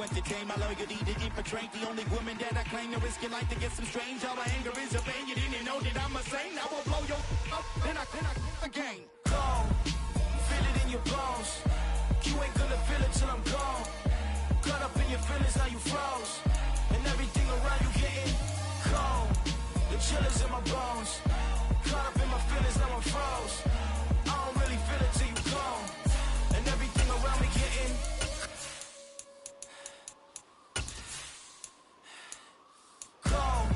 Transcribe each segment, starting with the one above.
like to tame my loyalty to infiltrate. The only woman that I claim to risk your life to get some strange. All my anger is a pain. You didn't know that I'm a saint. I will blow your up, then I again. Gone, feel it in your bones. You ain't gonna feel it till I'm gone. Caught up in your feelings, now you froze. And everything around you getting cold. The chill is in my bones. Caught up in my feelings, now I'm froze. I don't really feel it till you gone. And everything around me getting cold.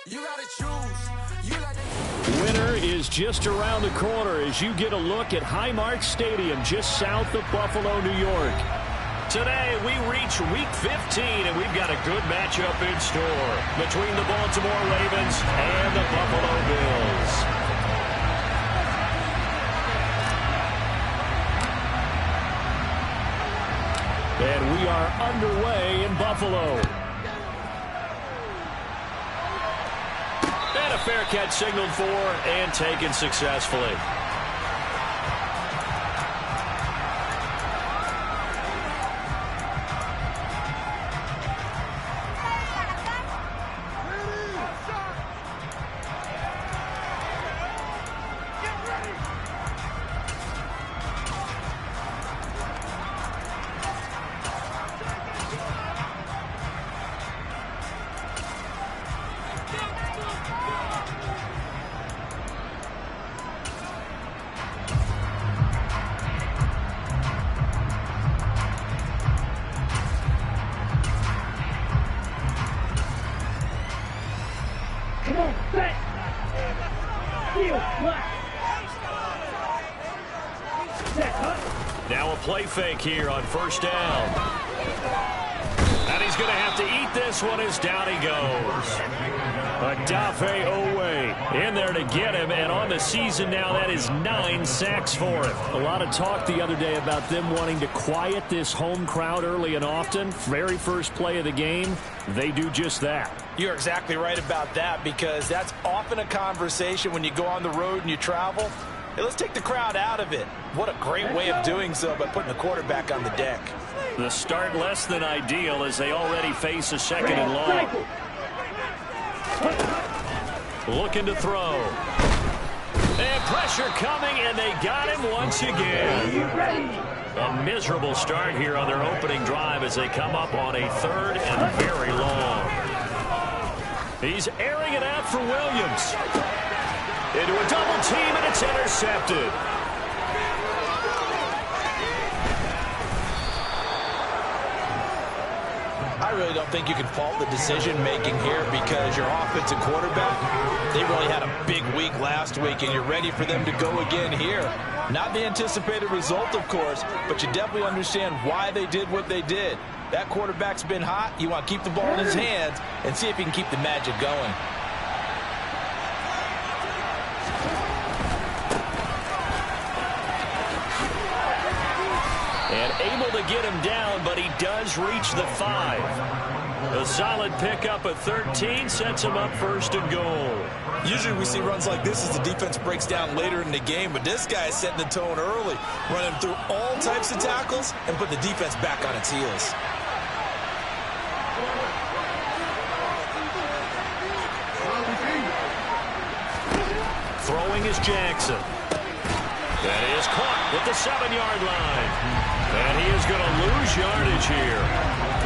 You gotta choose. Winter is just around the corner as you get a look at Highmark Stadium just south of Buffalo, New York. Today we reach Week 15 and we've got a good matchup in store between the Baltimore Ravens and the Buffalo Bills. And we are underway in Buffalo. And a fair catch signaled for and taken successfully. Now a play fake here on first down. And he's going to have to eat this one as down he goes. Adafe Owe in there to get him, and on the season now, that is 9 sacks for him. A lot of talk the other day about them wanting to quiet this home crowd early and often. Very first play of the game, they do just that. You're exactly right about that, because that's often a conversation when you go on the road and you travel. Hey, let's take the crowd out of it. What a great way of doing so by putting the quarterback on the deck. The start less than ideal as they already face a second and long. Looking to throw. And pressure coming, and they got him once again. A miserable start here on their opening drive as they come up on a third and very long. He's airing it out for Williams. Into a double team, and it's intercepted. I really don't think you can fault the decision-making here, because your offensive quarterback, they really had a big week last week, and you're ready for them to go again here. Not the anticipated result, of course, but you definitely understand why they did what they did. That quarterback's been hot. You want to keep the ball in his hands and see if he can keep the magic going. And able to get him down, but he does reach the 5. A solid pickup at 13 sets him up first and goal. Usually we see runs like this as the defense breaks down later in the game, but this guy is setting the tone early, running through all types of tackles and put the defense back on its heels. Throwing is Jackson. That is caught with the 7-yard line. And he is going to lose yardage here.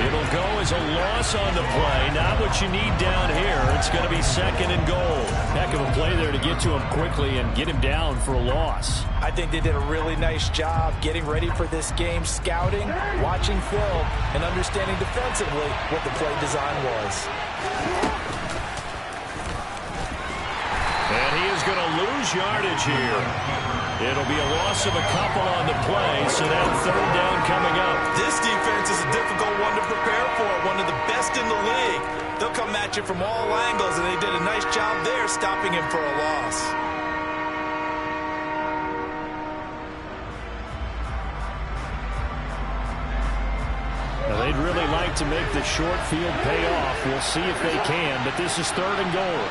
It'll go as a loss on the play. Not what you need down here. It's going to be second and goal. Heck of a play there to get to him quickly and get him down for a loss. I think they did a really nice job getting ready for this game, scouting, watching film, and understanding defensively what the play design was. And he is going to lose yardage here. It'll be a loss of a couple on the play, so that third down coming up. This defense is a difficult one to prepare for, one of the best in the league. They'll come at you from all angles, and they did a nice job there stopping him for a loss. Now, they'd really like to make the short field pay off. We'll see if they can, but this is 3rd and goal.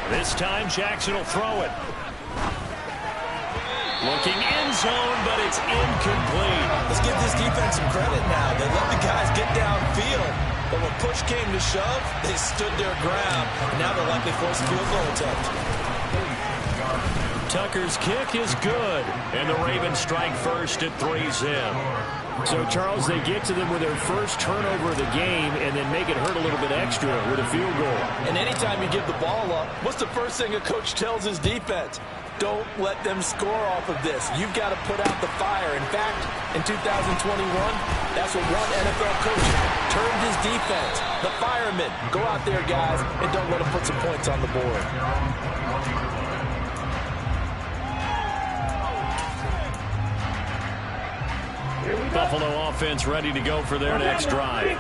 This time, Jackson will throw it. Looking end zone, but it's incomplete. Let's give this defense some credit now. They let the guys get downfield, but when push came to shove, they stood their ground. And now they're likely forced a field goal attempt. Tucker's kick is good, and the Ravens strike first at 3-zip. So, Charles, they get to them with their first turnover of the game and then make it hurt a little bit extra with a field goal. And anytime you give the ball up, what's the first thing a coach tells his defense? Don't let them score off of this. You've got to put out the fire. In fact, in 2021, that's what one NFL coach termed his defense. The firemen. Go out there, guys, and don't let them put some points on the board. Buffalo offense ready to go for their next drive.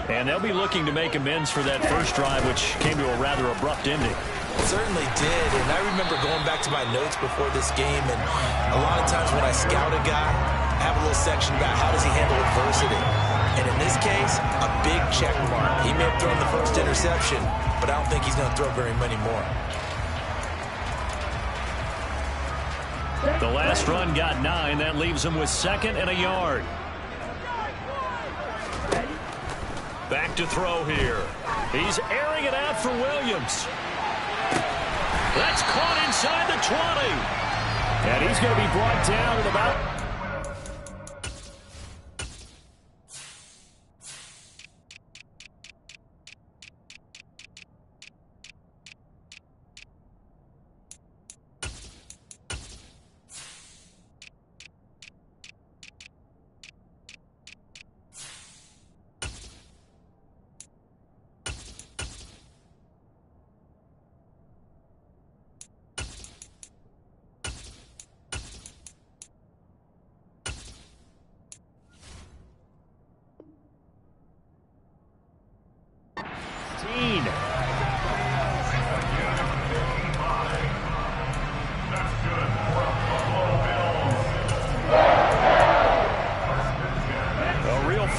And they'll be looking to make amends for that first drive, which came to a rather abrupt ending. It certainly did, and I remember going back to my notes before this game, and a lot of times when I scout a guy, I have a little section about how does he handle adversity. And in this case, a big check mark. He may have thrown the first interception, but I don't think he's going to throw very many more. The last run got 9. That leaves him with 2nd and a yard. Back to throw here. He's airing it out for Williams. That's caught inside the 20. And he's going to be brought down at about...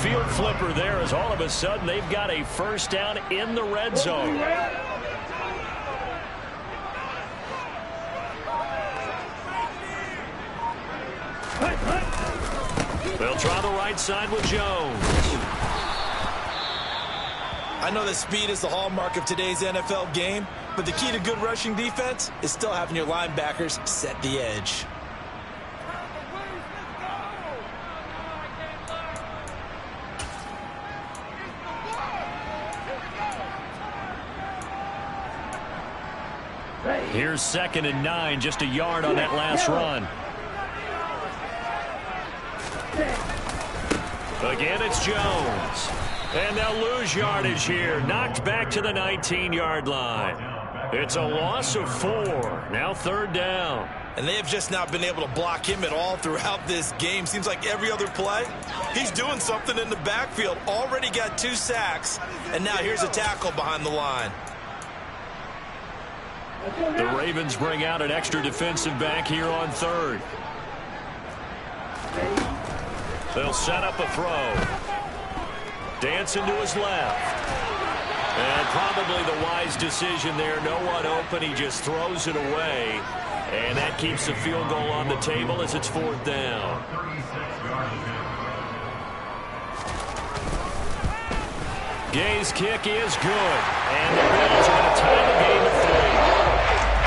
Field flipper there as all of a sudden they've got a first down in the red zone. They'll try the right side with Jones. I know that speed is the hallmark of today's NFL game, but the key to good rushing defense is still having your linebackers set the edge. Here's 2nd and 9, just a yard on that last run. Again, it's Jones. And they'll lose yardage here. Knocked back to the 19-yard line. It's a loss of 4. Now 3rd down. And they have just not been able to block him at all throughout this game. Seems like every other play, he's doing something in the backfield. Already got 2 sacks, and now here's a tackle behind the line. The Ravens bring out an extra defensive back here on 3rd. They'll set up a throw. Dancing to his left. And probably the wise decision there. No one open. He just throws it away. And that keeps the field goal on the table as it's 4th down. Gay's kick is good. And the Bills are going to tie the game at 3.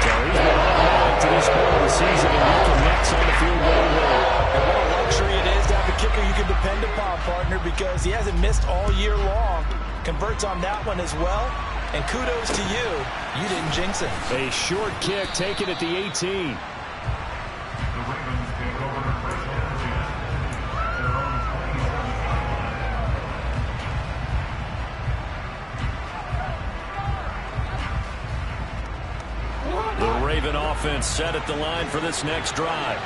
So he's been automatic to this point of the season, and he connects on the field goal roll. And what a luxury it is to have a kicker you can depend upon, partner, because he hasn't missed all year long. Converts on that one as well. And kudos to you. You didn't jinx it. A short kick taken at the 18. The Raven offense set at the line for this next drive.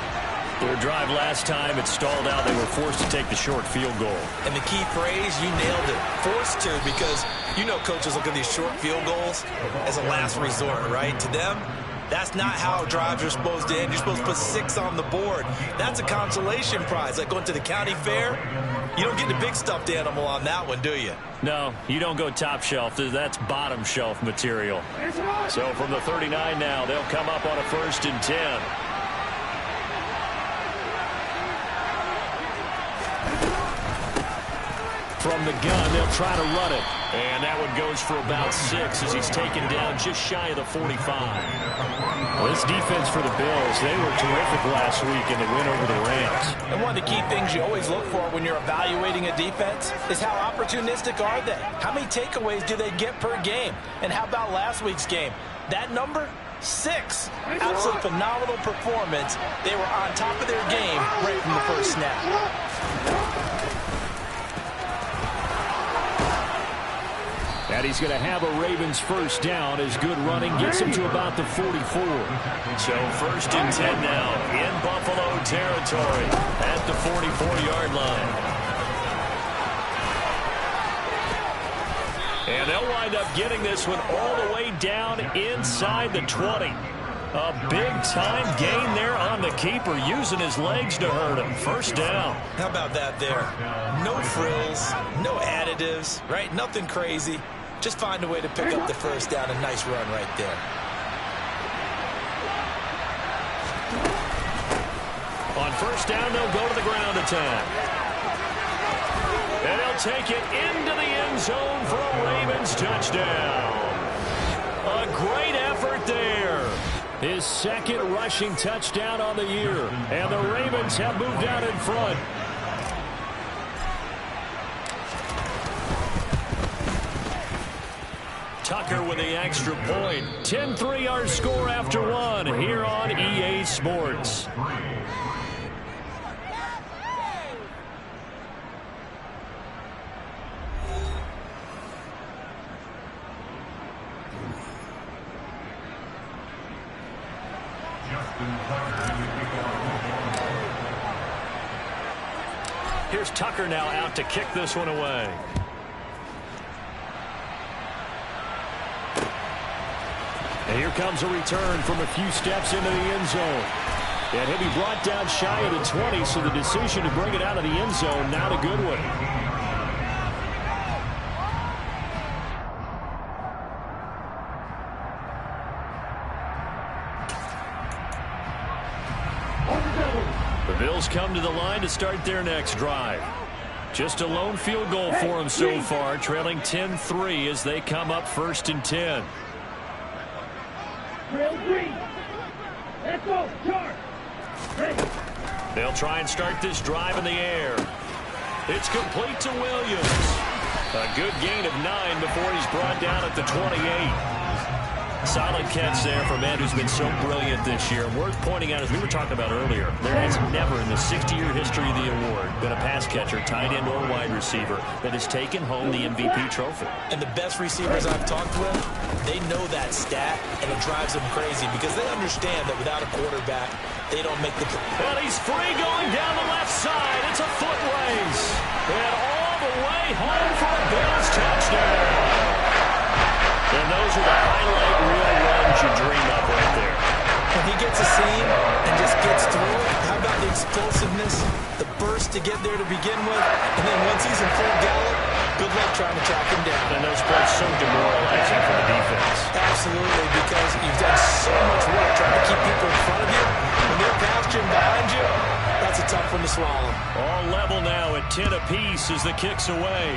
Their drive last time, it stalled out. They were forced to take the short field goal. And the key phrase, you nailed it. Forced to, because you know coaches look at these short field goals as a last resort, right? To them, that's not how drives are supposed to end. You're supposed to put 6 on the board. That's a consolation prize. Like going to the county fair, you don't get the big stuffed animal on that one, do you? No, you don't go top shelf. That's bottom shelf material. So from the 39 now, they'll come up on a 1st and 10. From the gun, they'll try to run it. And that one goes for about 6 as he's taken down just shy of the 45. Well, this defense for the Bills, they were terrific last week in the win over the Rams. And one of the key things you always look for when you're evaluating a defense is how opportunistic are they? How many takeaways do they get per game? And how about last week's game? That number? 6. Absolutely phenomenal performance. They were on top of their game right from the first snap. And he's going to have a Ravens first down as good running gets him to about the 44. So 1st and 10 now in Buffalo territory at the 44-yard line. And they'll wind up getting this one all the way down inside the 20. A big-time gain there on the keeper, using his legs to hurt him. First down. How about that there? No frills, no additives, right? Nothing crazy. Just find a way to pick up the first down. A nice run right there. On first down, they'll go to the ground attack. And they'll take it into the end zone for a Ravens touchdown. A great effort there. His 2nd rushing touchdown on the year. And the Ravens have moved out in front. Tucker with the extra point. 10-3 our score after 1 here on EA Sports. Here's Tucker now out to kick this one away. And here comes a return from a few steps into the end zone. And he'll be brought down shy of the 20, so the decision to bring it out of the end zone, not a good one. The Bills come to the line to start their next drive. Just a lone field goal for them so far, trailing 10-3 as they come up 1st and 10. They'll try and start this drive in the air. It's complete to Williams. A good gain of 9 before he's brought down at the 28. Solid catch there for a man who's been so brilliant this year. Worth pointing out, as we were talking about earlier, there has never in the 60-year history of the award been a pass catcher, tight end, or wide receiver that has taken home the MVP trophy. And the best receivers I've talked with, they know that stat, and it drives them crazy because they understand that without a quarterback, they don't make the... And he's free going down the left side. It's a foot race. And all the way home for a Bills touchdown. And those are the highlight reel runs you dream of right there. When he gets a seam and just gets through it, how about the explosiveness, the burst to get there to begin with, and then once he's in full gallop, good luck trying to track him down. And those plays so demoralizing for the defense. Absolutely, because you've done so much work trying to keep people in front of you. When they're past you and behind you, that's a tough one to swallow. All level now at 10 apiece as the kick's away.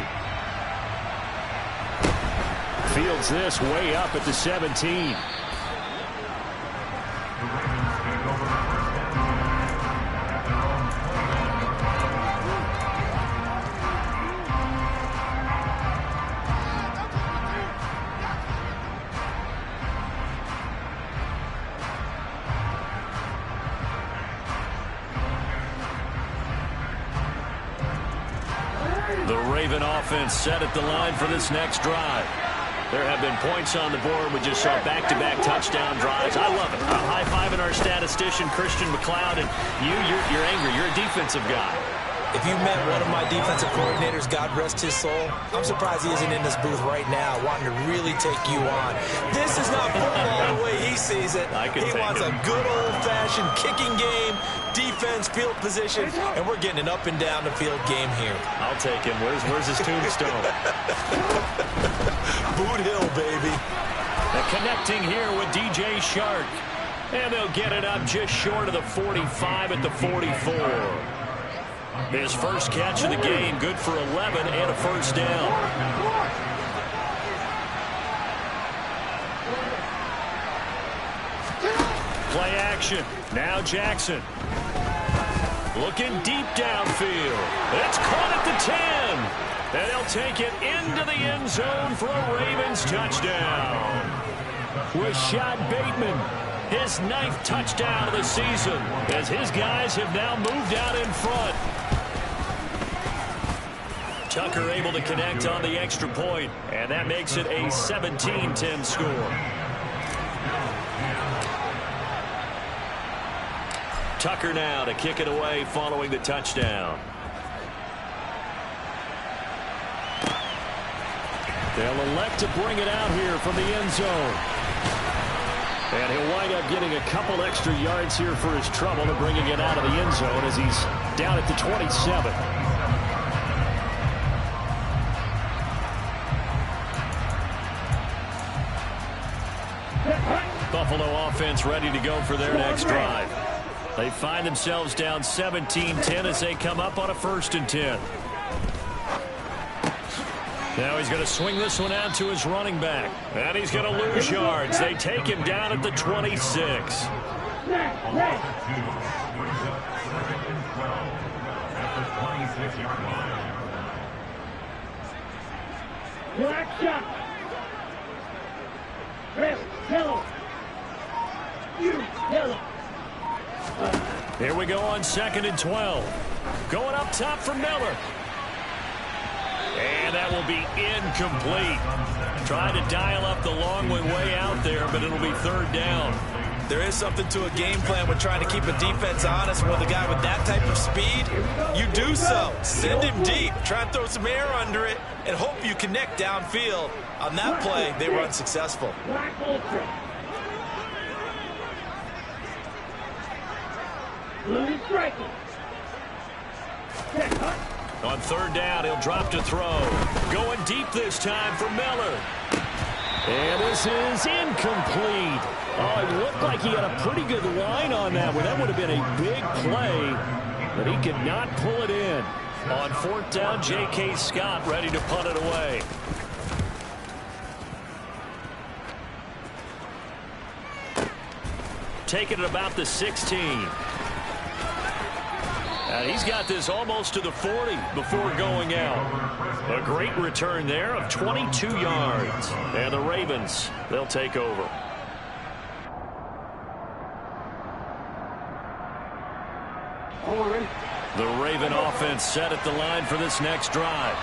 Fields this way up at the 17. The Raven offense set at the line for this next drive. There have been points on the board. We just saw back-to-back touchdown drives. I love it. I'm high-fiving our statistician, Christian McLeod, and you're angry. You're a defensive guy. If you met one of my defensive coordinators, God rest his soul, I'm surprised he isn't in this booth right now wanting to really take you on. This is not football the way he sees it. He wants a good old-fashioned kicking game, defense, field position, and we're getting an up-and-down-the-field game here. I'll take him. Where's his tombstone? Boot Hill, baby. And connecting here with DJ Shark. And they'll get it up just short of the 45 at the 44. His first catch of the game, good for 11 and a first down. Play action. Now Jackson. Looking deep downfield. It's caught at the 10. And they'll take it into the end zone for a Ravens touchdown. Rashad Bateman, his 9th touchdown of the season, as his guys have now moved out in front. Tucker able to connect on the extra point, and that makes it a 17-10 score. Tucker now to kick it away following the touchdown. They'll elect to bring it out here from the end zone. And he'll wind up getting a couple extra yards here for his trouble and bringing it out of the end zone as he's down at the 27. Buffalo offense ready to go for their next drive. They find themselves down 17-10 as they come up on a 1st and 10. Now he's going to swing this one out to his running back. And he's going to lose yards. They take him down at the 26. Here we go on 2nd and 12. Going up top for Miller. And that will be incomplete. Trying to dial up the long way out there, but it'll be 3rd down. There is something to a game plan with trying to keep a defense honest. With a guy with that type of speed, you do so. Send him deep. Try and throw some air under it and hope you connect downfield. On that play, they were unsuccessful. On 3rd down, he'll drop to throw. Going deep this time for Miller. And this is incomplete. Oh, it looked like he had a pretty good line on that one. That would have been a big play, but he could not pull it in. On 4th down, J.K. Scott ready to punt it away. Taking it about the 16. And he's got this almost to the 40 before going out. A great return there of 22 yards. And the Ravens, they'll take over. The Raven offense set at the line for this next drive.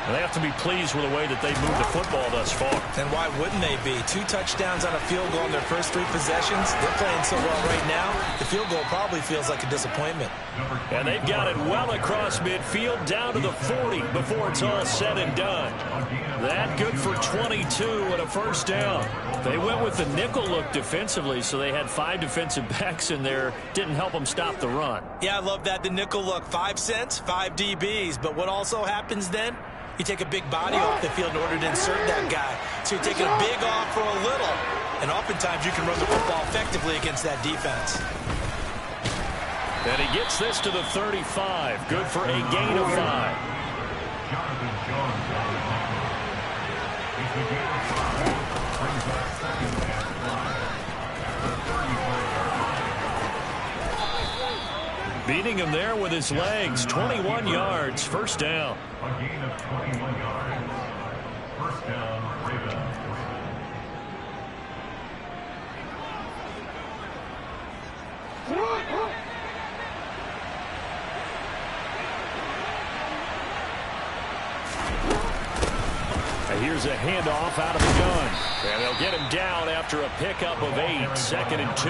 And they have to be pleased with the way that they've moved the football thus far. And why wouldn't they be? 2 touchdowns on a field goal in their first 3 possessions. They're playing so well right now, the field goal probably feels like a disappointment. And they've got it well across midfield down to the 40 before it's all said and done. That good for 22 and a first down. They went with the nickel look defensively, so they had 5 defensive backs in there. Didn't help them stop the run. Yeah, I love that. The nickel look, 5 cents, 5 DBs. But what also happens then? You take a big body off the field in order to insert that guy. So you're taking a big off for a little. And oftentimes you can run the football effectively against that defense. And he gets this to the 35. Good for a gain of 5. Beating him there with his legs. 21 yards. First down. A gain of 21 yards. First down, Ravens. here's a handoff out of the gun. And they'll get him down after a pickup of 8, 2nd and 2.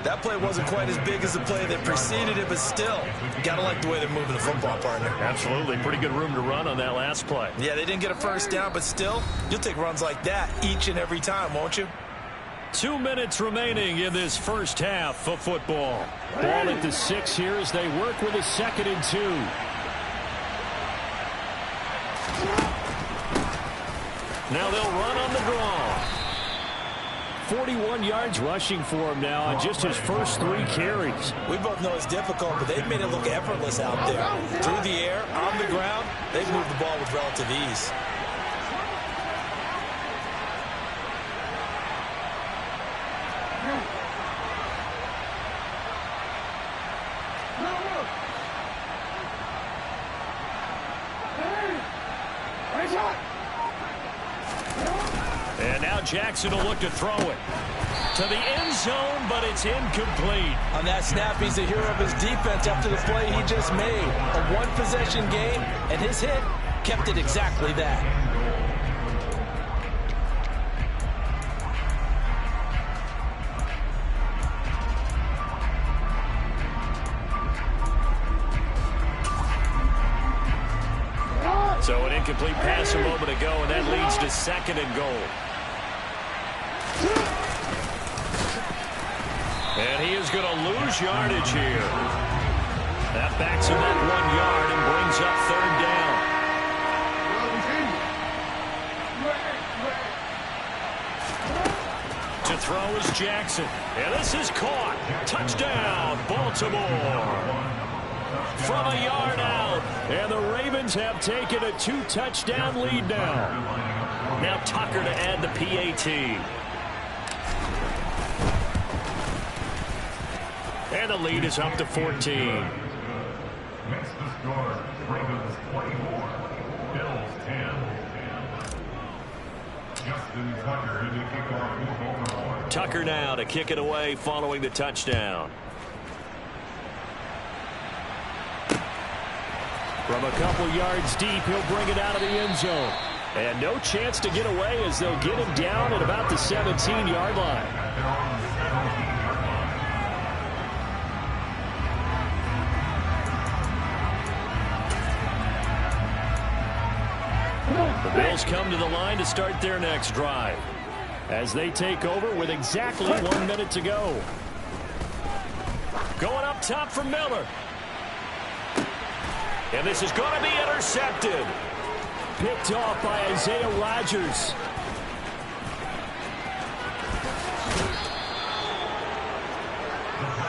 That play wasn't quite as big as the play that preceded it, but still, got to like the way they're moving the football, partner. Absolutely. Pretty good room to run on that last play. Yeah, they didn't get a first down, but still, you'll take runs like that each and every time, won't you? 2 minutes remaining in this first half of football. Ball at the 6 here as they work with a 2nd and 2. Now they'll run on the draw. 41 yards rushing for him now on just his first 3 carries. We both know it's difficult, but they've made it look effortless out there. Through the air, on the ground, they've moved the ball with relative ease. And now Jackson will look to throw it to the end zone, but it's incomplete. On that snap, he's the hero of his defense after the play he just made. A one-possession game, and his hit kept it exactly that. So an incomplete pass a moment ago, and that leads to 2nd and goal. And he is going to lose yardage here. That backs him up 1 yard and brings up 3rd down. To throw is Jackson. And this is caught. Touchdown, Baltimore. From a yard out. And the Ravens have taken a 2-touchdown lead now. Now Tucker to add the PAT. And the lead is up to 14. Makes the score Ravens 24, Bills 10. Justin Tucker in the kickoff is over. Tucker now to kick it away following the touchdown. From a couple yards deep, he'll bring it out of the end zone. And no chance to get away as they'll get him down at about the 17-yard line. The Bills come to the line to start their next drive as they take over with exactly 1 minute to go. Going up top for Miller. And this is going to be intercepted. Picked off by Isaiah Rodgers.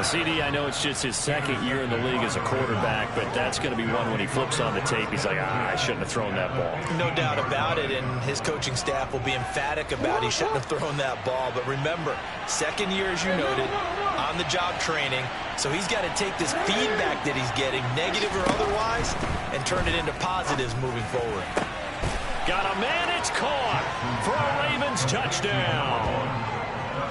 CD, I know it's just his 2nd year in the league as a quarterback, but that's going to be one when he flips on the tape. He's like, I shouldn't have thrown that ball. No doubt about it, and his coaching staff will be emphatic about he shouldn't have thrown that ball. But remember, 2nd year, as you noted, on-the-job training, so he's got to take this feedback that he's getting, negative or otherwise, and turn it into positives moving forward. Got a man, it's caught for a Ravens touchdown.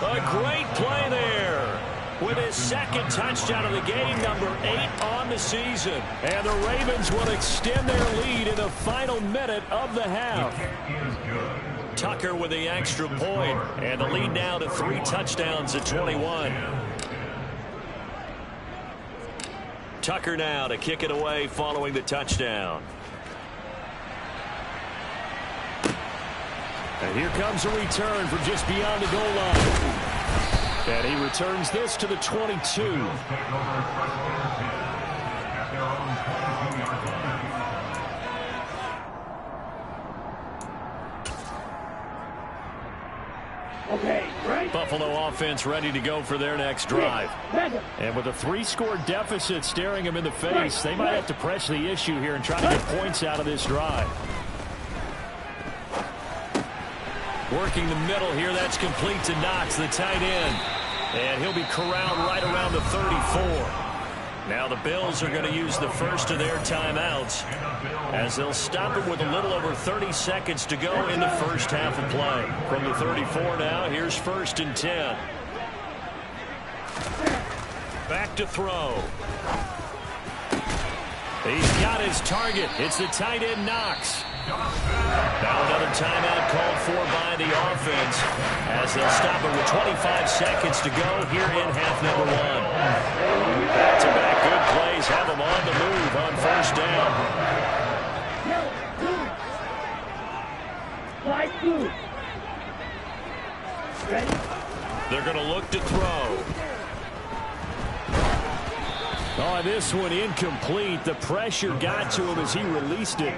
A great play there. With his 2nd touchdown of the game, number 8 on the season. And the Ravens will extend their lead in the final minute of the half. Tucker with the extra point, and the lead now to 3 touchdowns at 21. Tucker now to kick it away following the touchdown. And here comes a return from just beyond the goal line. And he returns this to the 22. Buffalo offense ready to go for their next drive. And with a 3-score deficit staring them in the face, they might have to press the issue here and try to get points out of this drive. Working the middle here, that's complete to Knox, the tight end. And he'll be corralled right around the 34. Now the Bills are going to use the first of their timeouts as they'll stop it with a little over 30 seconds to go in the first half of play. From the 34 now, here's 1st and 10. Back to throw. He's got his target. It's the tight end Knox. Now another timeout called for by the offense as they'll stop it with 25 seconds to go here in half number one. Back-to-back good plays have them on the move on first down. They're going to look to throw. Oh, this one incomplete. The pressure got to him as he released it.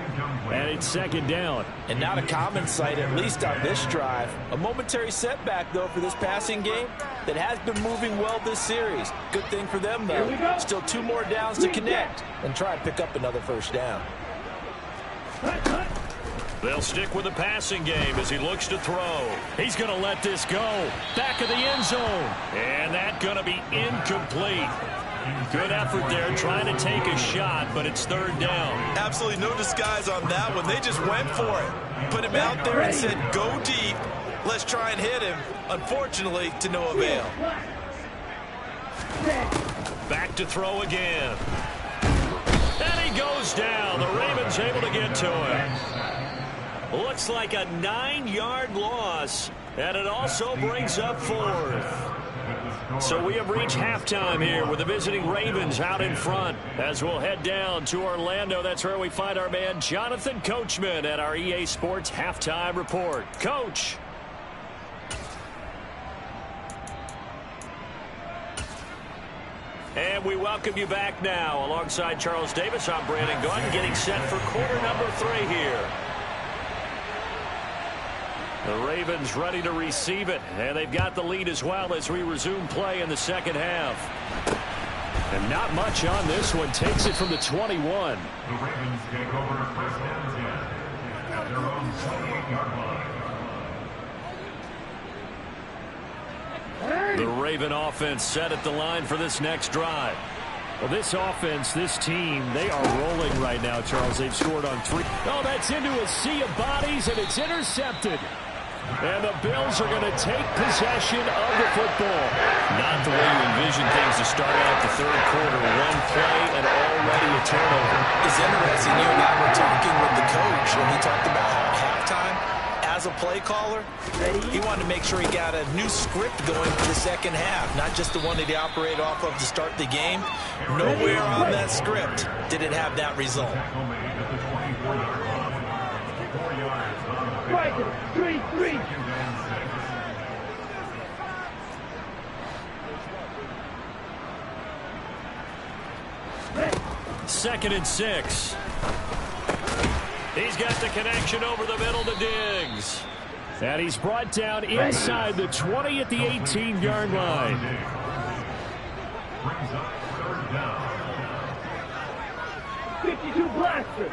And it's second down. And not a common sight, at least on this drive. A momentary setback, though, for this passing game that has been moving well this series. Good thing for them, though. Still 2 more downs to connect and try and pick up another first down. They'll stick with the passing game as he looks to throw. He's going to let this go. Back of the end zone. And that's going to be incomplete. Good effort there trying to take a shot, but it's third down. Absolutely no disguise on that one. They just went for it. Put him out there and said, go deep. Let's try and hit him. Unfortunately, to no avail. Back to throw again. And he goes down. The Ravens able to get to him. Looks like a 9-yard loss, and it also brings up fourth. So we have reached halftime here with the visiting Ravens out in front. As we'll head down to Orlando, that's where we find our man Jonathan Coachman at our EA Sports Halftime Report. Coach. And we welcome you back now. Alongside Charles Davis, I'm Brandon Gunn, getting set for quarter number 3 here. The Ravens ready to receive it, and they've got the lead as well as we resume play in the second half. And not much on this one. Takes it from the 21. The Ravens take over first and 10 at their own 28-yard line. The Raven offense set at the line for this next drive. Well, this offense, this team, they are rolling right now, Charles. They've scored on 3. Oh, that's into a sea of bodies, and it's intercepted. And the Bills are going to take possession of the football. Not the way you envision things to start out the third quarter. One play and already a turnover. It's interesting. You and I were talking with the coach, and he talked about how at halftime, as a play caller, he wanted to make sure he got a new script going for the second half, not just the one that he operated off of to start the game. Nowhere on that script did it have that result. 3. Second and 6. He's got the connection over the middle to Diggs. And he's brought down inside the 20 at the 18-yard line. Brings up third down. 52 blaster.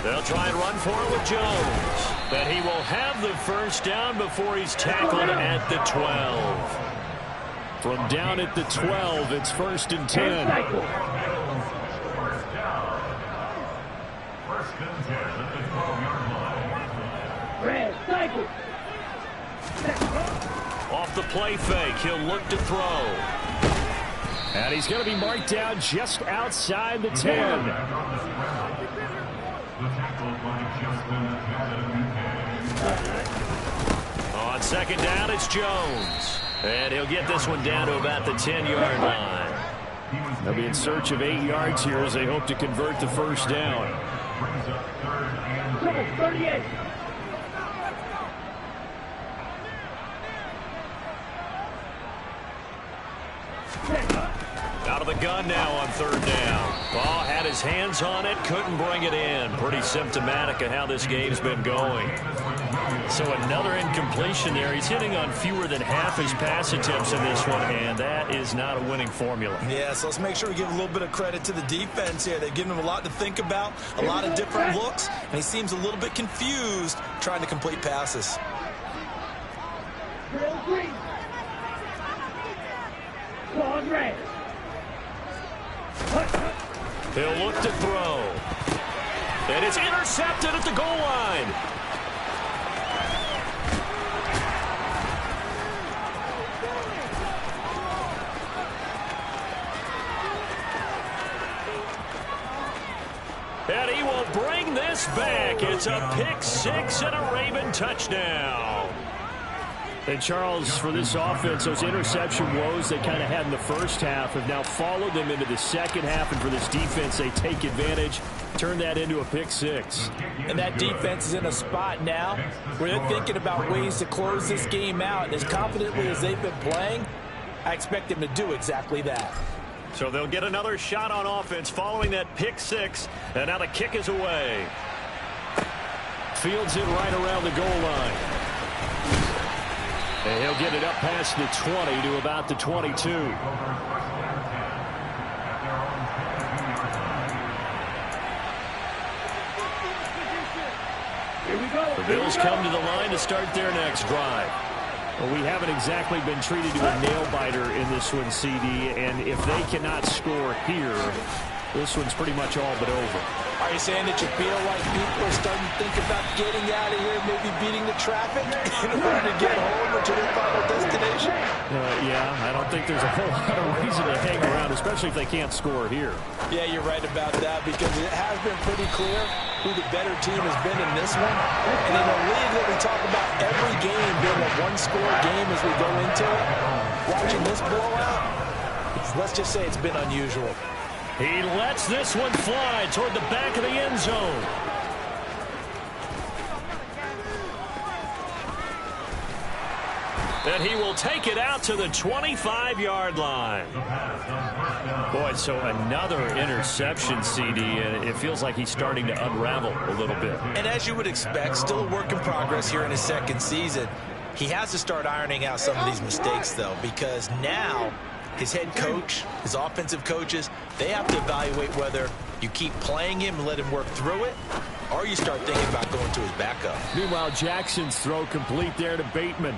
They'll try and run for it with Jones. But he will have the first down before he's tackled at the 12. From down at the 12, it's first and 10. First down. First and 10 at the 12-yard line. Off the play fake, he'll look to throw. And he's going to be marked down just outside the 10. On second down, it's Jones. And he'll get this one down to about the 10-yard line. They'll be in search of 8 yards here as they hope to convert the first down. 38. Out of the gun now on third down. Ball had his hands on it, couldn't bring it in. Pretty symptomatic of how this game's been going. So another incompletion there. He's hitting on fewer than half his pass attempts in this one, and that is not a winning formula. Yeah, so let's make sure we give a little bit of credit to the defense here. They've given him a lot to think about, a lot of different looks, and he seems a little bit confused trying to complete passes. He'll look to throw. And it's intercepted at the goal line. bring this back. It's a pick six and a Raven touchdown. And Charles, for this offense, those interception woes they kind of had in the first half have now followed them into the second half. And for this defense, they take advantage, turn that into a pick six. And that defense is in a spot now where they're thinking about ways to close this game out. And as confidently as they've been playing, I expect them to do exactly that. So they'll get another shot on offense following that pick six. And now the kick is away. Fields it right around the goal line. And he'll get it up past the 20 to about the 22. The Bills come to the line to start their next drive. Well, we haven't exactly been treated to a nail-biter in this one, CD, and if they cannot score here, this one's pretty much all but over. Are you saying that you feel like people are starting to think about getting out of here, maybe beating the traffic in order to get home or to their final destination? Yeah, I don't think there's a whole lot of reason to hang around, especially if they can't score here. Yeah, you're right about that, because it has been pretty clear who the better team has been in this one. And in a league that we talk about every game being a one-score game as we go into it, watching this blowout, let's just say it's been unusual. He lets this one fly toward the back of the end zone. And he will take it out to the 25-yard line. Boy, so another interception, CD, and it feels like he's starting to unravel a little bit. And as you would expect, still a work in progress here in his second season. He has to start ironing out some of these mistakes, though, because now his head coach, his offensive coaches, they have to evaluate whether you keep playing him and let him work through it, or you start thinking about going to his backup. Meanwhile, Jackson's throw complete there to Bateman.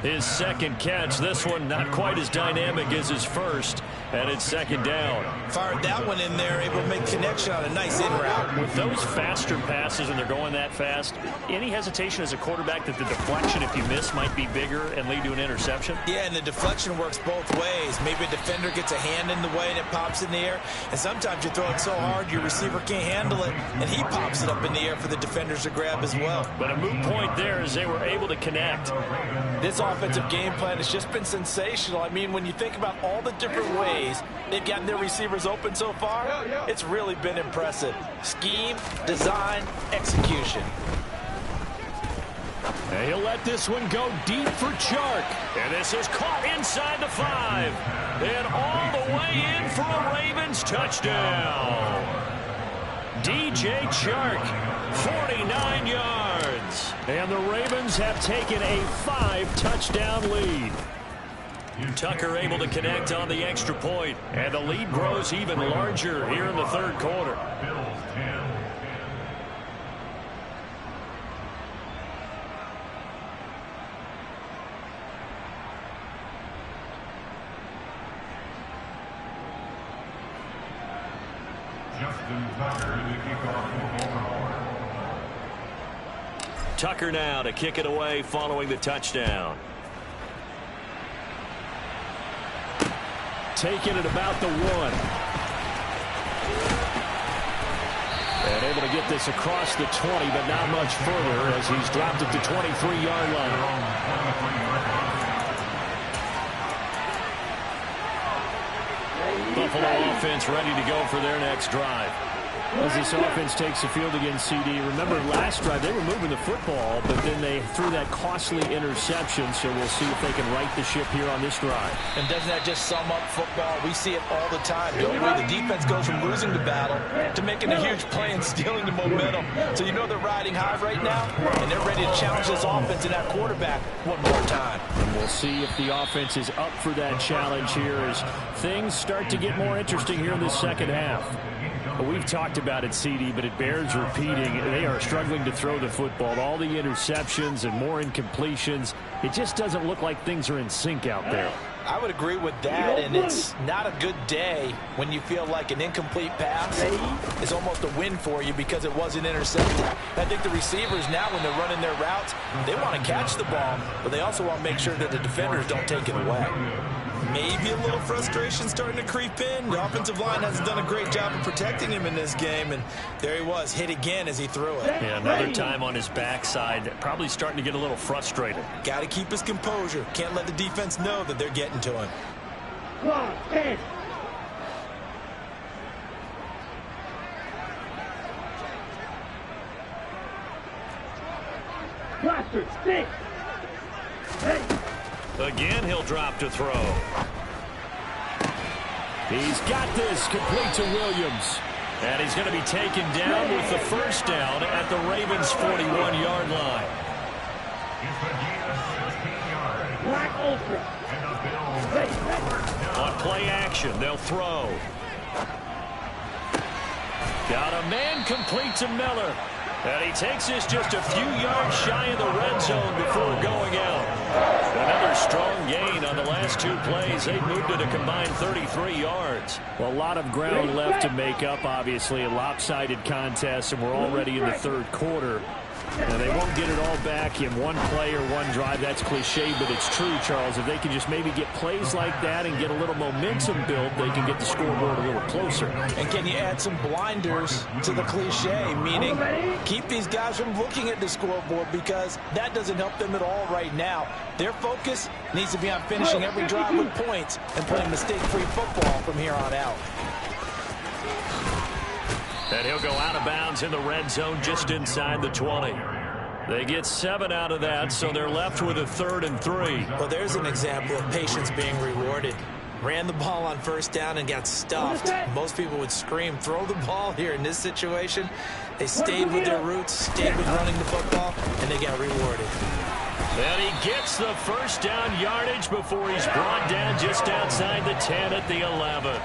His second catch, this one not quite as dynamic as his first, and it's second down. Fired that one in there, able to make connection on a nice in route. With those faster passes and they're going that fast, any hesitation as a quarterback that the deflection, if you miss, might be bigger and lead to an interception? Yeah, and the deflection works both ways. Maybe a defender gets a hand in the way and it pops in the air, and sometimes you throw it so hard your receiver can't handle it, and he pops it up in the air for the defenders to grab as well. But a moot point there as they were able to connect. This offensive game plan has just been sensational. I mean, when you think about all the different ways they've gotten their receivers open so far, it's really been impressive. Scheme, design, execution. And he'll let this one go deep for Chark. And this is caught inside the 5. And all the way in for a Ravens touchdown. DJ Chark, 49 yards. And the Ravens have taken a 5-touchdown lead. Tucker able to connect on the extra point, and the lead grows even larger here in the third quarter. Tucker now to kick it away following the touchdown. Taking it about the 1. And able to get this across the 20, but not much further as he's dropped at the 23-yard line. Buffalo offense ready to go for their next drive. As this offense takes the field against CD, remember last drive they were moving the football, but then they threw that costly interception, so we'll see if they can right the ship here on this drive. And doesn't that just sum up football? We see it all the time, don't we? The defense goes from losing the battle to making a huge play and stealing the momentum. So you know they're riding high right now, and they're ready to challenge this offense and that quarterback one more time. And we'll see if the offense is up for that challenge here as things start to get more interesting here in this second half. Well, we've talked about it, CD, but it bears repeating. They are struggling to throw the football. All the interceptions and more incompletions. It just doesn't look like things are in sync out there. I would agree with that, and it's not a good day when you feel like an incomplete pass is almost a win for you because it wasn't intercepted. I think the receivers now, when they're running their routes, they want to catch the ball, but they also want to make sure that the defenders don't take it away. maybe a little frustration starting to creep in. The offensive line hasn't done a great job of protecting him in this game, and there he was, hit again as he threw it. Yeah, another time on his backside, probably starting to get a little frustrated. Got to keep his composure. Can't let the defense know that they're getting to him. Again, he'll drop to throw. He's got this, complete to Williams. And he's going to be taken down with the first down at the Ravens' 41-yard line. On play action, they'll throw. Got a man complete to Miller. And he takes this just a few yards shy of the red zone before going out. Another strong gain on the last two plays. They moved it a combined 33 yards. Well, a lot of ground left to make up, obviously. A lopsided contest, and we're already in the third quarter. And they won't get it all back in one play or one drive. That's cliche, but it's true, Charles. If they can just maybe get plays like that and get a little momentum built, they can get the scoreboard a little closer. And can you add some blinders to the cliche, meaning keep these guys from looking at the scoreboard, because that doesn't help them at all right now. Their focus needs to be on finishing every drive with points and playing mistake-free football from here on out. And he'll go out of bounds in the red zone just inside the 20. They get 7 out of that, so they're left with a 3rd and 3. Well, there's an example of patience being rewarded. Ran the ball on first down and got stuffed. Most people would scream, throw the ball here. In this situation, they stayed with their roots, stayed with running the football, and they got rewarded. And he gets the first down yardage before he's brought down just outside the 10 at the 11.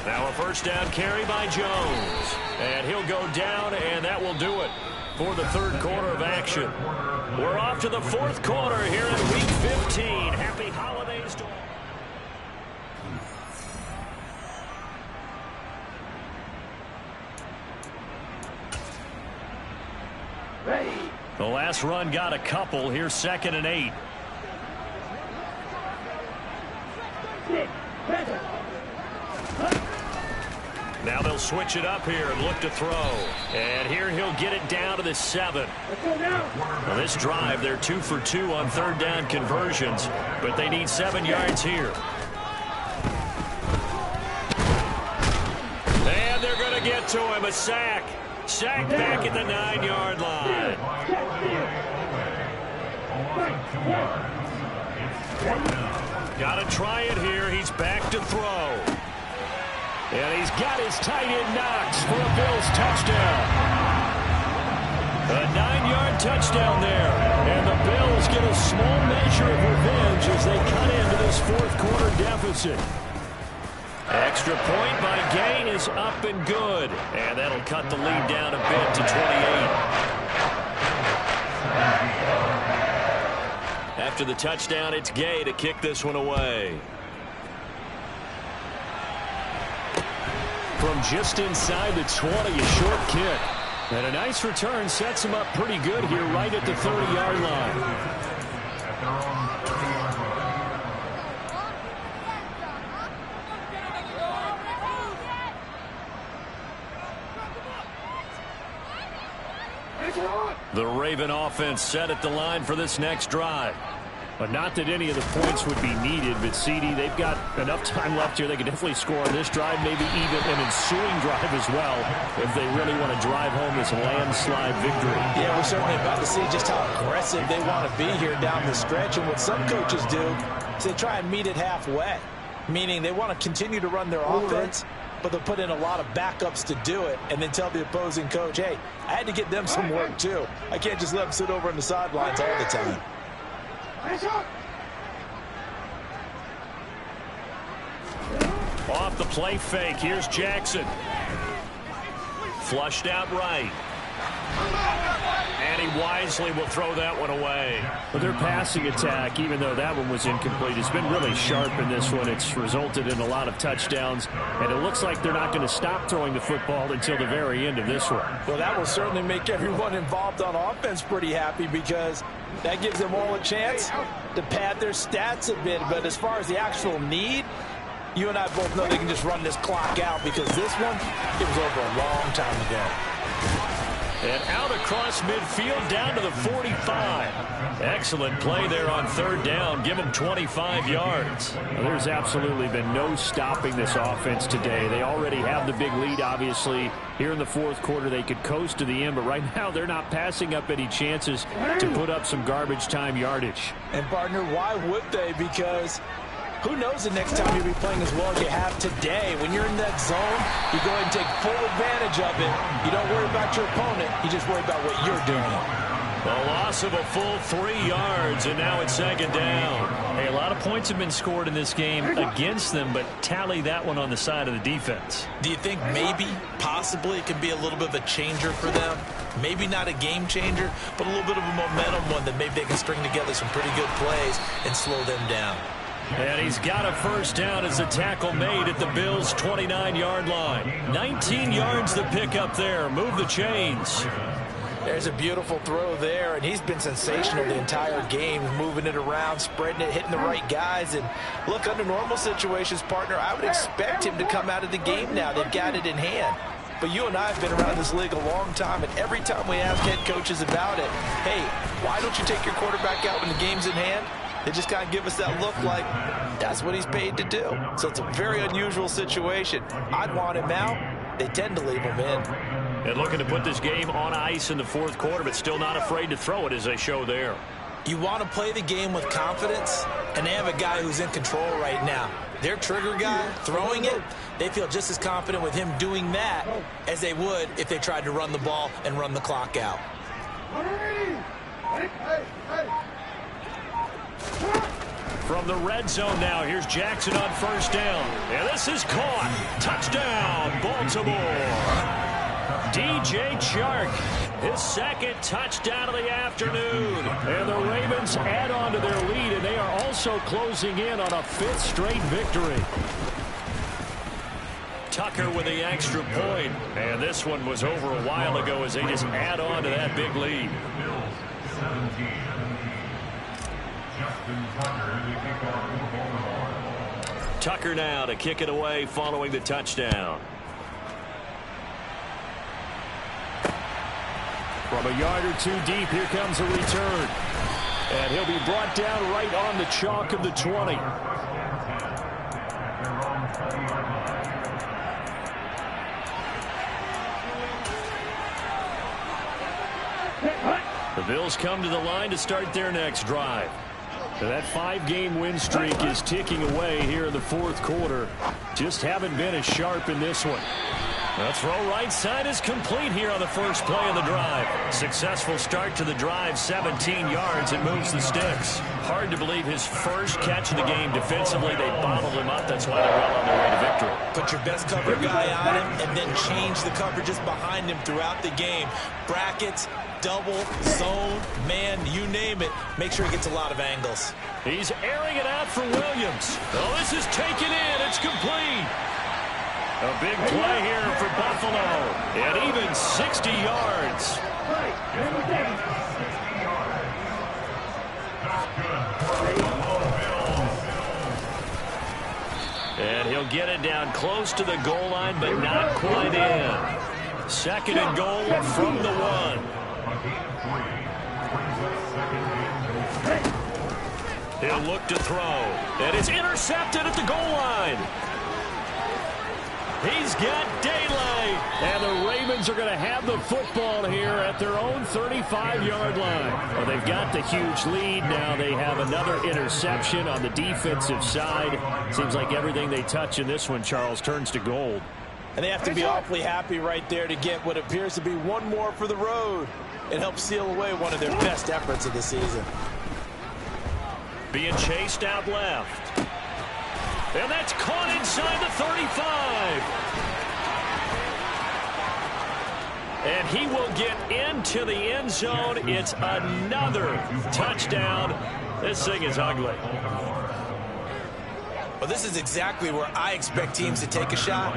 Now a first down carry by Jones. And he'll go down, and that will do it for the third quarter of action. We're off to the fourth quarter here in Week 15. Happy holidays to all. The last run got a couple. Here's 2nd and 8. Now they'll switch it up here and look to throw. And here he'll get it down to the 7. Well, this drive, they're 2 for 2 on third down conversions, but they need 7 yards here. And they're going to get to him. A sack. Sack back at the 9-yard line. Got to try it here. He's back to throw. And he's got his tight end Knox for a Bills touchdown. A 9-yard touchdown there. And the Bills get a small measure of revenge as they cut into this fourth quarter deficit. Extra point by Gain is up and good. And that'll cut the lead down a bit to 28. After the touchdown, it's Gay to kick this one away. From just inside the 20, a short kick. And a nice return sets him up pretty good here right at the 30-yard line. The Raven offense set at the line for this next drive. But not that any of the points would be needed, but CD, they've got enough time left here. They can definitely score on this drive, maybe even an ensuing drive as well, if they really want to drive home this landslide victory. Yeah, we're certainly about to see just how aggressive they want to be here down the stretch. And what some coaches do is they try and meet it halfway, meaning they want to continue to run their offense, but they'll put in a lot of backups to do it and then tell the opposing coach, hey, I had to get them some work too. I can't just let them sit over on the sidelines all the time. Off the play fake, here's Jackson. Flushed out right. And he wisely will throw that one away. But their passing attack, even though that one was incomplete, has been really sharp in this one. It's resulted in a lot of touchdowns, and it looks like they're not going to stop throwing the football until the very end of this one. Well, that will certainly make everyone involved on offense pretty happy, because that gives them all a chance to pad their stats a bit. But as far as the actual need, you and I both know they can just run this clock out, because this one, it was over a long time ago. And out across midfield down to the 45. Excellent play there on third down. Give them 25 yards. Well, there's absolutely been no stopping this offense today. They already have the big lead, obviously. Here in the fourth quarter, they could coast to the end, but right now they're not passing up any chances to put up some garbage time yardage. And, partner, why would they? Because who knows the next time you'll be playing as well as you have today. When you're in that zone, you go ahead and take full advantage of it. You don't worry about your opponent. You just worry about what you're doing. A loss of a full 3 yards, and now it's second down. Hey, a lot of points have been scored in this game against them, but tally that one on the side of the defense. Do you think maybe, possibly, it can be a little bit of a changer for them? Maybe not a game changer, but a little bit of a momentum one that maybe they can string together some pretty good plays and slow them down. And he's got a first down as the tackle made at the Bills' 29-yard line. 19 yards to pick up there. Move the chains. There's a beautiful throw there, and he's been sensational the entire game, moving it around, spreading it, hitting the right guys. And look, under normal situations, partner, I would expect him to come out of the game now. They've got it in hand. But you and I have been around this league a long time, and every time we ask head coaches about it, hey, why don't you take your quarterback out when the game's in hand? They just kind of give us that look like that's what he's paid to do. So it's a very unusual situation. I'd want him out. They tend to leave him in. And looking to put this game on ice in the fourth quarter, but still not afraid to throw it, as they show there. You want to play the game with confidence, and they have a guy who's in control right now. Their trigger guy throwing it, they feel just as confident with him doing that as they would if they tried to run the ball and run the clock out. From the red zone now, here's Jackson on first down. And this is caught. Touchdown, Baltimore. DJ Chark, his second touchdown of the afternoon. And the Ravens add on to their lead, and they are also closing in on a fifth straight victory. Tucker with the extra point. And this one was over a while ago as they just add on to that big lead. Tucker now to kick it away following the touchdown. From a yard or two deep, here comes a return. And he'll be brought down right on the chalk of the 20. The Bills come to the line to start their next drive. That 5-game win streak is ticking away here in the fourth quarter. Just haven't been as sharp in this one. The throw right side is complete here on the first play of the drive. Successful start to the drive, 17 yards, and moves the sticks. Hard to believe his first catch of the game defensively. They bottled him up. That's why they're well on their way to victory. Put your best cover guy on him and then change the coverages behind him throughout the game. Brackets, double, zone, man, you name it. Make sure he gets a lot of angles. He's airing it out for Williams. Oh, this is taken in. It's complete. A big play here for Buffalo. And even 60 yards. And he'll get it down close to the goal line, but not quite in. Second and goal from the 1. He'll look to throw. And it's intercepted at the goal line. He's got daylight. And the Ravens are going to have the football here at their own 35-yard line. Well, they've got the huge lead. Now they have another interception on the defensive side. Seems like everything they touch in this one, Charles, turns to gold. And they have to be awfully happy right there to get what appears to be one more for the road. It helps seal away one of their best efforts of the season. Being chased out left. And that's caught inside the 35. And he will get into the end zone. It's another touchdown. This thing is ugly. Well, this is exactly where I expect teams to take a shot.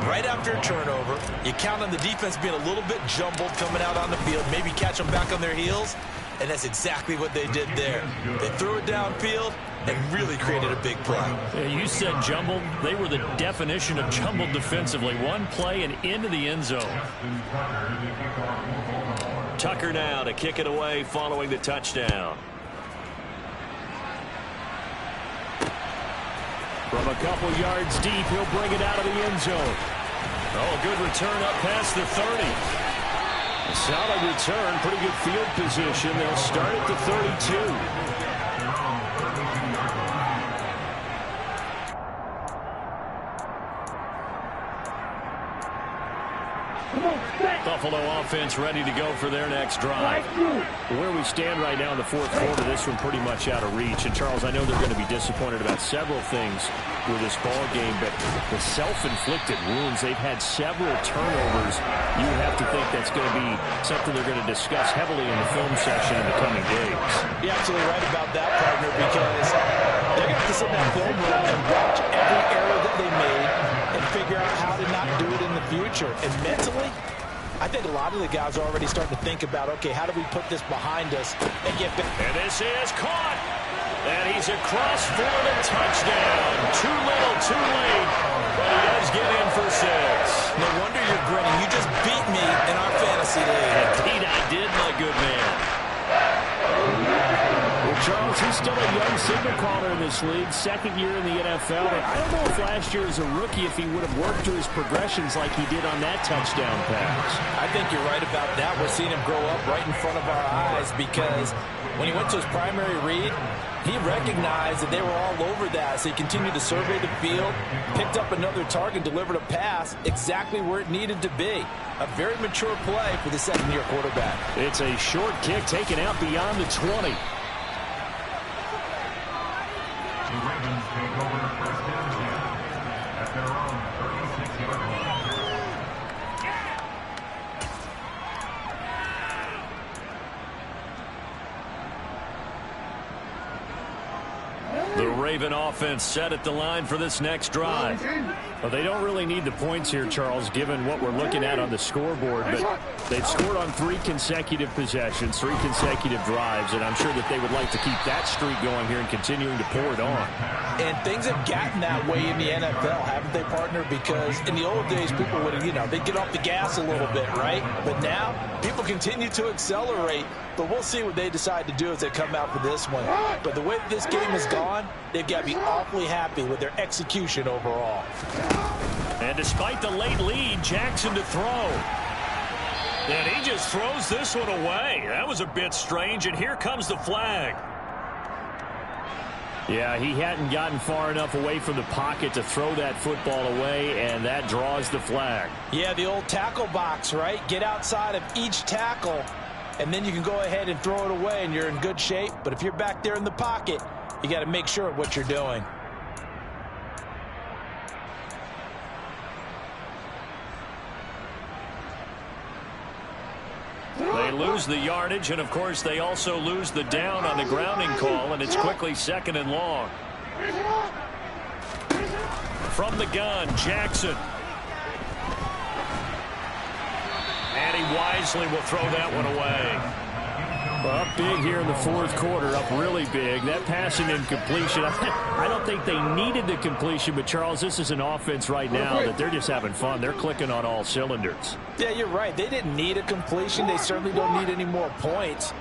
Right after a turnover, you count on the defense being a little bit jumbled coming out on the field, maybe catch them back on their heels, and that's exactly what they did there. They threw it downfield and really created a big play. Yeah, you said jumbled. They were the definition of jumbled defensively. One play and into the end zone. Tucker now to kick it away following the touchdown. From a couple yards deep, he'll bring it out of the end zone. Oh, good return up past the 30. A solid return, pretty good field position. They'll start at the 32. Buffalo offense ready to go for their next drive. Where we stand right now in the fourth quarter, this one pretty much out of reach. And, Charles, I know they're going to be disappointed about several things with this ball game, but the self-inflicted wounds, they've had several turnovers. You have to think that's going to be something they're going to discuss heavily in the film session in the coming days. You're absolutely right about that, partner, because they're going to have to sit in that film room and watch every error that they made and figure out how to not do it in the future. And mentally, I think a lot of the guys are already starting to think about, okay, how do we put this behind us and get back? And this is caught. And he's across for the touchdown. Too little, too late. But he does get in for 6. No wonder you're grinning. You just beat me in our fantasy league. Indeed, I did, my good man. Well, Charles, he's still a young signal caller in this league, second year in the NFL. And I don't know if last year as a rookie, if he would have worked through his progressions like he did on that touchdown pass. I think you're right about that. We're seeing him grow up right in front of our eyes because when he went to his primary read, he recognized that they were all over that, so he continued to survey the field, picked up another target, delivered a pass exactly where it needed to be. A very mature play for the second-year quarterback. It's a short kick taken out beyond the 20. The Ravens take over first and 10 at their own 36-yard line. The Raven offense set at the line for this next drive. Well, they don't really need the points here, Charles, given what we're looking at on the scoreboard. But they've scored on 3 consecutive possessions, 3 consecutive drives, and I'm sure that they would like to keep that streak going here and continuing to pour it on. And things have gotten that way in the NFL, haven't they, partner? Because in the old days, people would, they'd get off the gas a little bit, right? But now, people continue to accelerate. But we'll see what they decide to do as they come out for this one. But the way that this game has gone, they've got to be awfully happy with their execution overall. And despite the late lead, Jackson to throw. And he just throws this one away. That was a bit strange, and here comes the flag. Yeah, he hadn't gotten far enough away from the pocket to throw that football away, and that draws the flag. Yeah, the old tackle box, right? Get outside of each tackle, and then you can go ahead and throw it away, and you're in good shape. But if you're back there in the pocket, you got to make sure of what you're doing. They lose the yardage, and, of course, they also lose the down on the grounding call, and it's quickly 2nd and long. From the gun, Jackson. And he wisely will throw that one away. Well, up big here in the fourth quarter, up really big. That passing incompletion, I don't think they needed the completion, but, Charles, this is an offense right now that they're just having fun. They're clicking on all cylinders. Yeah, you're right. They didn't need a completion. They certainly don't need any more points,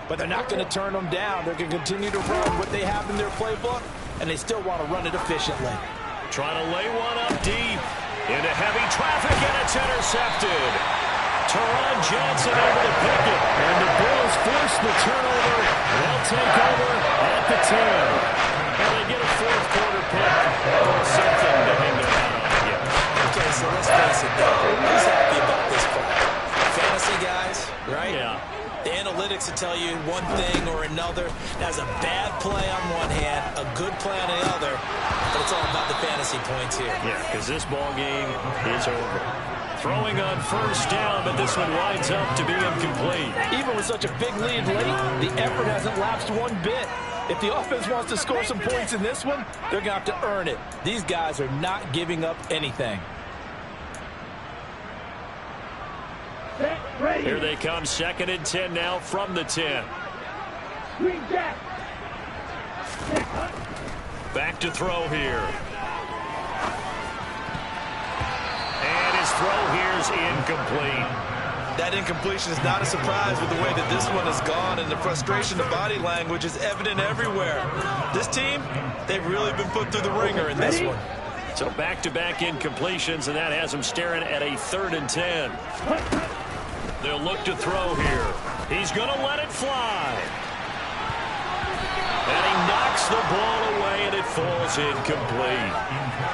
but they're not going to turn them down. They're going to continue to run what they have in their playbook, and they still want to run it efficiently. Trying to lay one up deep into heavy traffic, and it's intercepted. Teron Johnson able to pick it. And the Bills force the turnover. They'll take over at the 10. And they get a fourth quarter pick. Something to hang their hat on again. Okay, so let's face it, though. Who's happy about this play? Fantasy guys, right? Yeah. The analytics will tell you one thing or another. That's a bad play on one hand, a good play on the other. But it's all about the fantasy points here. Yeah, because this ball game is over. Throwing on first down, but this one winds up to be incomplete. Even with such a big lead late, the effort hasn't lapsed one bit. If the offense wants to score some points in this one, they're going to have to earn it. These guys are not giving up anything. Here they come, 2nd and 10 now from the 10. Back to throw here. And his throw here's incomplete. That incompletion is not a surprise with the way that this one has gone, and the frustration of body language is evident everywhere. This team, they've really been put through the ringer in this one. So back-to-back incompletions, and that has him staring at a 3rd and 10. They'll look to throw here. He's going to let it fly. And he knocks the ball away, and it falls incomplete.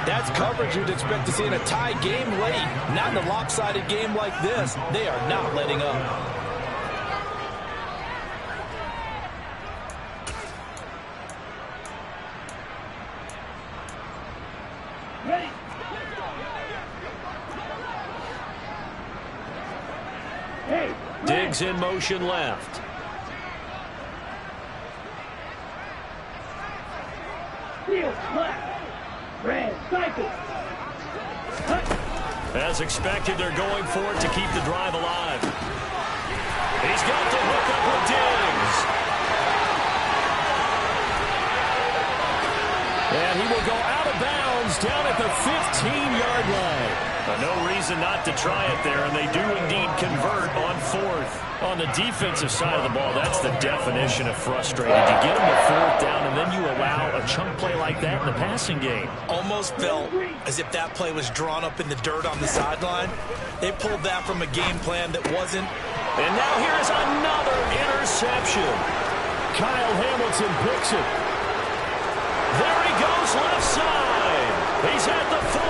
That's coverage you'd expect to see in a tie game late. Not in a lopsided game like this. They are not letting up. Diggs in motion left. As expected, they're going for it to keep the drive alive. He's got the hook up with Diggs. And he will go out of bounds down at the 15-yard line. No reason not to try it there, and they do indeed convert on 4th. On the defensive side of the ball, that's the definition of frustrated. You get them to 4th down, and then you allow a chunk play like that in the passing game. Almost felt as if that play was drawn up in the dirt on the sideline. They pulled that from a game plan that wasn't. And now here is another interception. Kyle Hamilton picks it. There he goes, left side. He's at the 40.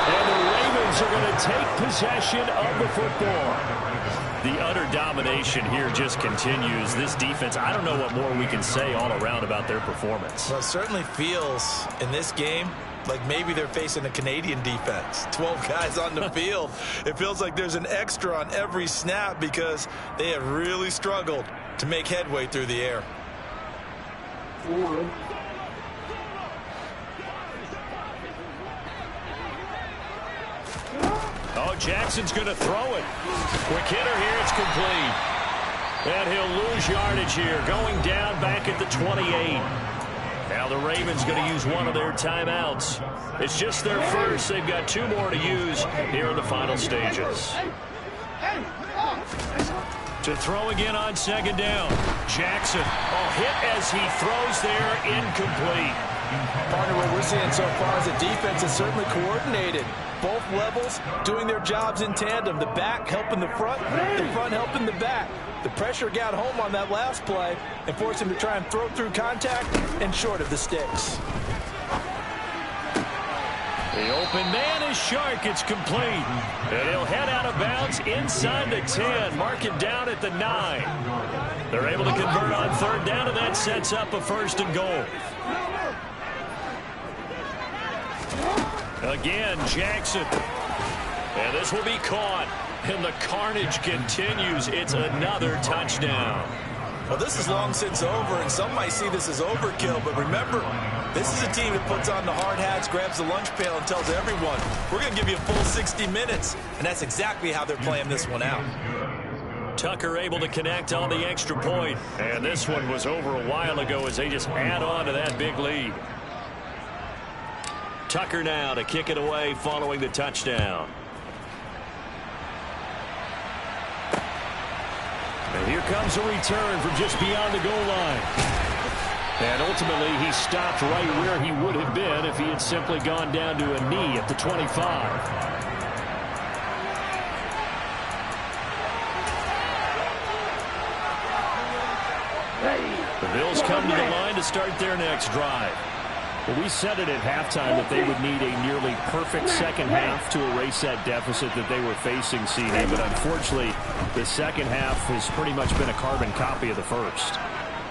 And the Ravens are going to take possession of the football. The utter domination here just continues. This defense, I don't know what more we can say all around about their performance. Well, it certainly feels in this game like maybe they're facing a Canadian defense. 12 guys on the field. It feels like there's an extra on every snap because they have really struggled to make headway through the air. Oh, Jackson's going to throw it. Quick hitter here, it's complete. And he'll lose yardage here, going down back at the 28. Now the Ravens going to use one of their timeouts. It's just their first. They've got 2 more to use here in the final stages. To throw again on 2nd down. Jackson, hit as he throws there, incomplete. Partner, what we're seeing so far is the defense is certainly coordinated. Both levels doing their jobs in tandem. The back helping the front helping the back. The pressure got home on that last play and forced him to try and throw through contact and short of the sticks. The open man is Shark. It's complete. And he'll head out of bounds inside the 10. Mark it down at the 9. They're able to convert on 3rd down, and that sets up a 1st and goal. Again, Jackson. And this will be caught. And the carnage continues. It's another touchdown. Well, this is long since over, and some might see this as overkill. But remember, this is a team that puts on the hard hats, grabs the lunch pail, and tells everyone, we're going to give you a full 60 minutes. And that's exactly how they're playing this one out. Tucker able to connect on the extra point. And this one was over a while ago as they just add on to that big lead. Tucker now to kick it away following the touchdown. And here comes a return from just beyond the goal line. And ultimately, he stopped right where he would have been if he had simply gone down to a knee at the 25. The Bills come to the line to start their next drive. Well, we said it at halftime that they would need a nearly perfect second half to erase that deficit that they were facing, CD. But unfortunately, the second half has pretty much been a carbon copy of the first.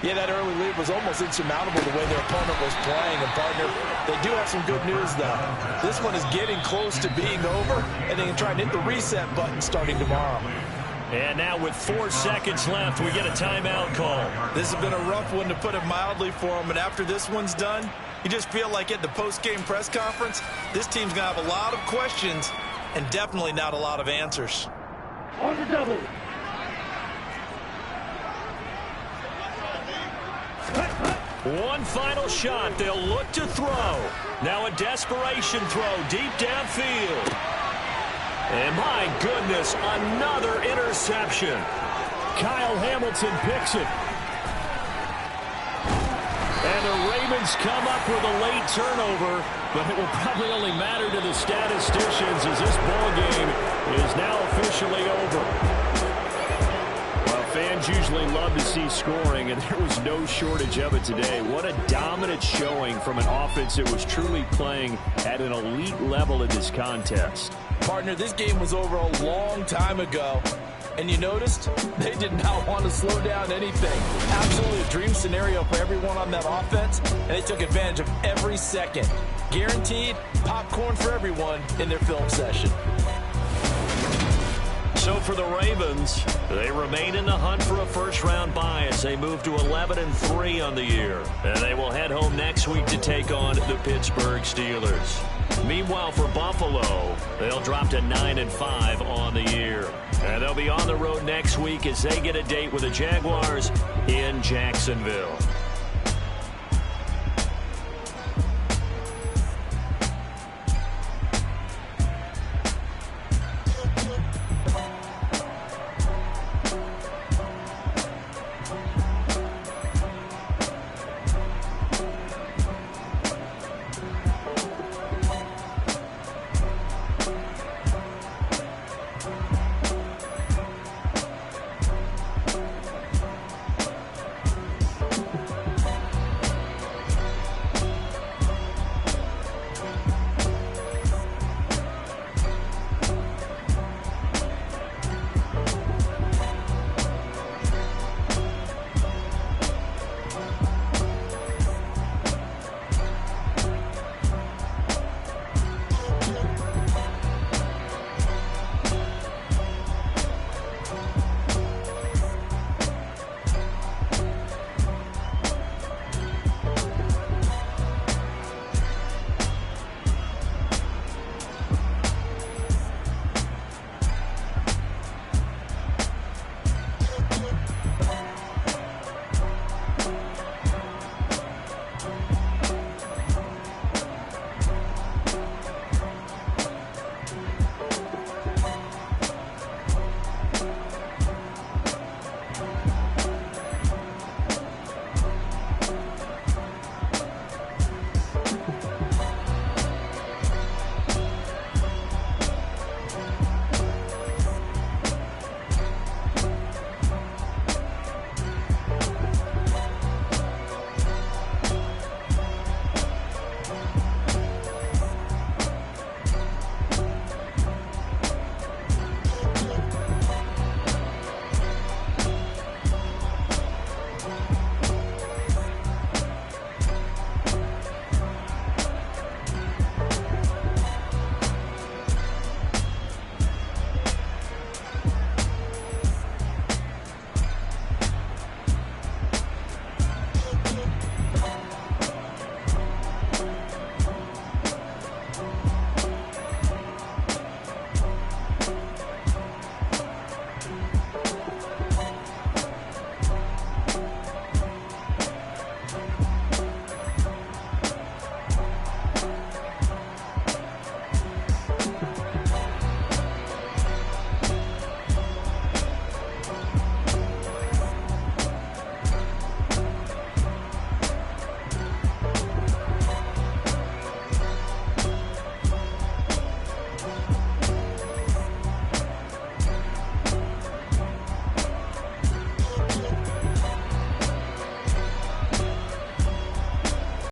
Yeah, that early lead was almost insurmountable the way their opponent was playing. And, partner, they do have some good news, though. This one is getting close to being over, and they can try and hit the reset button starting tomorrow. And now with 4 seconds left, we get a timeout call. This has been a rough one, to put it mildly, for them. And after this one's done, you just feel like at the post-game press conference, this team's going to have a lot of questions and definitely not a lot of answers. On the double. One final shot. They'll look to throw. Now a desperation throw deep downfield. And my goodness, another interception. Kyle Hamilton picks it. And the Ravens come up with a late turnover, but it will probably only matter to the statisticians as this ball game is now officially over. Fans usually love to see scoring, and there was no shortage of it today. What a dominant showing from an offense that was truly playing at an elite level in this contest. Partner, this game was over a long time ago, and you noticed they did not want to slow down anything. Absolutely a dream scenario for everyone on that offense, and they took advantage of every second. Guaranteed popcorn for everyone in their film session. So for the Ravens, they remain in the hunt for a first-round bye as they move to 11-3 on the year. And they will head home next week to take on the Pittsburgh Steelers. Meanwhile, for Buffalo, they'll drop to 9-5 on the year. And they'll be on the road next week as they get a date with the Jaguars in Jacksonville.